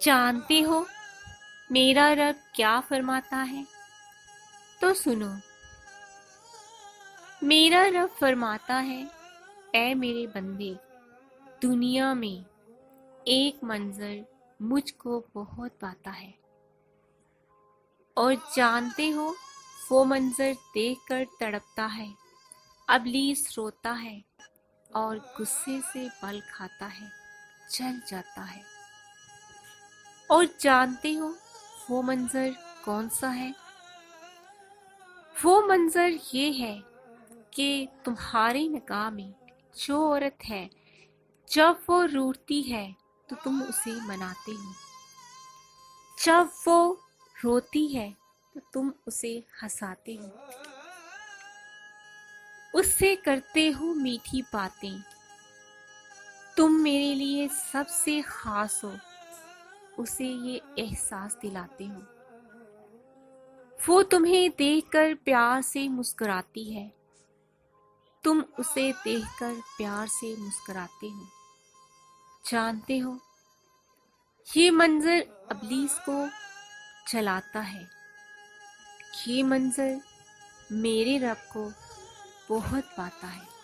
जानते हो मेरा रब क्या फरमाता है? तो सुनो। मेरा रब फरमाता है, ऐ मेरे बंदे, दुनिया में एक मंजर मुझको बहुत पाता है, और जानते हो वो मंजर देखकर तड़पता है, इब्लीस रोता है और गुस्से से बल खाता है, जल जाता है। और जानते हो वो मंजर कौन सा है? वो मंजर ये है कि तुम्हारी निगाह में जो औरत है, जब वो रूठती है तो तुम उसे मनाते हो, जब वो रोती है तो तुम उसे हंसाते हो, उससे करते हो मीठी बातें, तुम मेरे लिए सबसे खास हो, उसे ये एहसास दिलाते हो। वो तुम्हें देखकर प्यार से मुस्कुराती है, तुम उसे देखकर प्यार से मुस्कुराते हो। जानते हो ये मंजर इब्लीस को जलाता है, ये मंजर मेरे रब को बहुत पाता है।